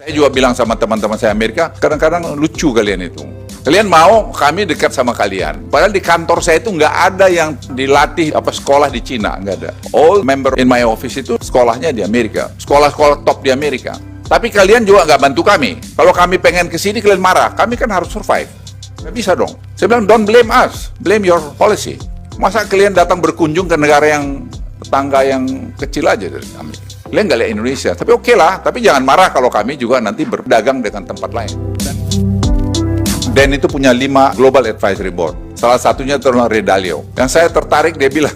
Saya juga bilang sama teman-teman saya Amerika, kadang-kadang lucu kalian itu. Kalian mau kami dekat sama kalian. Padahal di kantor saya itu nggak ada yang dilatih sekolah di Cina, nggak ada. All member in my office itu sekolahnya di Amerika. Sekolah-sekolah top di Amerika. Tapi kalian juga nggak bantu kami. Kalau kami pengen ke sini kalian marah, kami kan harus survive. Nggak bisa dong. Saya bilang, don't blame us, blame your policy. Masa kalian datang berkunjung ke negara yang tetangga yang kecil aja dari Amerika. Kalian nggak lihat Indonesia, tapi oke lah. Tapi jangan marah kalau kami juga nanti berdagang dengan tempat lain. Dan itu punya 5 Global Advisory Board. Salah satunya adalah Ray Dalio. Yang saya tertarik, dia bilang,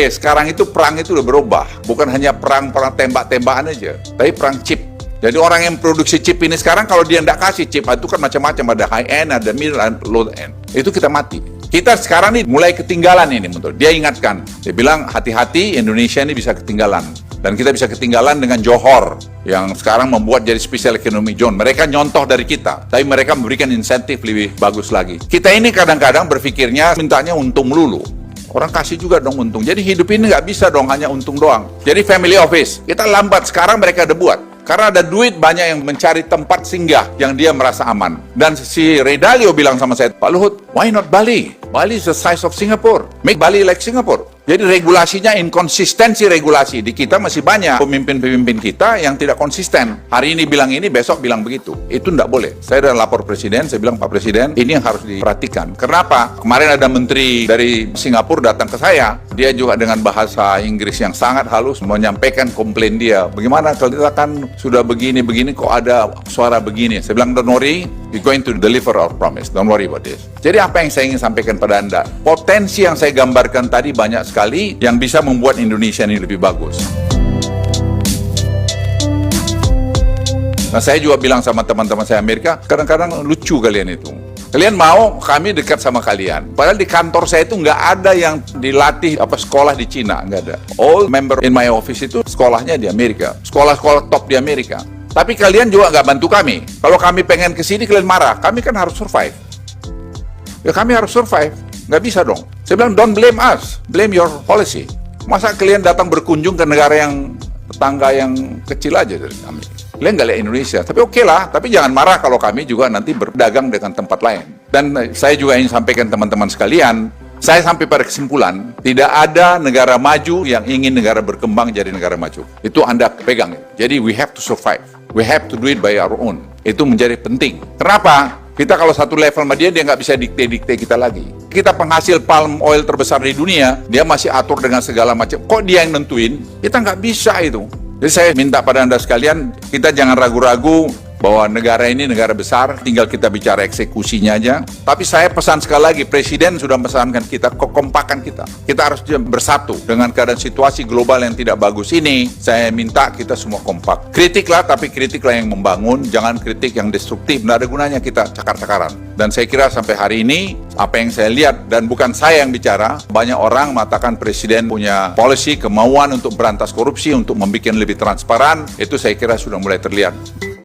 sekarang itu perang itu udah berubah. Bukan hanya perang tembak-tembakan aja, tapi perang chip. Jadi orang yang produksi chip ini sekarang, kalau dia nggak kasih chip, itu kan macam-macam. Ada high end, ada middle, and low end. Itu kita mati. Kita sekarang ini mulai ketinggalan ini. Dia ingatkan, dia bilang, hati-hati Indonesia ini bisa ketinggalan. Dan kita bisa ketinggalan dengan Johor yang sekarang membuat jadi special economic zone. Mereka nyontoh dari kita, tapi mereka memberikan insentif lebih bagus lagi. Kita ini kadang-kadang berpikirnya mintanya untung melulu. Orang kasih juga dong untung. Jadi hidup ini nggak bisa dong hanya untung doang. Jadi family office, kita lambat, sekarang mereka udah buat. Karena ada duit banyak yang mencari tempat singgah yang dia merasa aman. Dan si Ray Dalio bilang sama saya, Pak Luhut, why not Bali? Bali is the size of Singapore. Make Bali like Singapore. Jadi regulasinya, inkonsistensi regulasi. Di kita masih banyak pemimpin-pemimpin kita yang tidak konsisten. Hari ini bilang ini, besok bilang begitu. Itu tidak boleh. Saya sudah lapor Presiden, saya bilang, Pak Presiden, ini yang harus diperhatikan. Kenapa? Kemarin ada menteri dari Singapura datang ke saya. Dia juga dengan bahasa Inggris yang sangat halus menyampaikan komplain dia. Bagaimana kalau kita kan sudah begini-begini, kok ada suara begini? Saya bilang, don't worry, we're going to deliver our promise. Don't worry about this. Jadi apa yang saya ingin sampaikan pada Anda? Potensi yang saya gambarkan tadi banyak sekali yang bisa membuat Indonesia ini lebih bagus. Nah, saya juga bilang sama teman-teman saya Amerika, kadang-kadang lucu kalian itu. Kalian mau kami dekat sama kalian. Padahal di kantor saya itu nggak ada yang dilatih sekolah di Cina, nggak ada. All member in my office itu sekolahnya di Amerika. Sekolah-sekolah top di Amerika. Tapi kalian juga nggak bantu kami. Kalau kami pengen ke sini kalian marah, kami kan harus survive. Ya kami harus survive. Nggak bisa dong. Saya bilang, don't blame us, blame your policy. Masa kalian datang berkunjung ke negara yang tetangga yang kecil aja dari Amerika. Kalian nggak lihat Indonesia, tapi oke lah. Tapi jangan marah kalau kami juga nanti berdagang dengan tempat lain. Dan saya juga ingin sampaikan teman-teman sekalian, saya sampai pada kesimpulan, tidak ada negara maju yang ingin negara berkembang jadi negara maju. Itu Anda pegang. Jadi we have to survive. We have to do it by our own. Itu menjadi penting. Kenapa? Kita kalau satu level sama dia nggak bisa dikte-dikte kita lagi. Kita penghasil palm oil terbesar di dunia, dia masih atur dengan segala macam. Kok dia yang nentuin? Kita nggak bisa itu. Jadi saya minta pada Anda sekalian, kita jangan ragu-ragu bahwa negara ini negara besar, tinggal kita bicara eksekusinya aja. Tapi saya pesan sekali lagi, Presiden sudah pesankan kita, kekompakan kita. Kita harus bersatu dengan keadaan situasi global yang tidak bagus ini. Saya minta kita semua kompak. Kritiklah, tapi kritiklah yang membangun, jangan kritik yang destruktif. Nggak ada gunanya kita cakar-cakaran. Dan saya kira sampai hari ini, apa yang saya lihat, dan bukan saya yang bicara, banyak orang mengatakan Presiden punya policy, kemauan untuk berantas korupsi, untuk membuat lebih transparan, itu saya kira sudah mulai terlihat.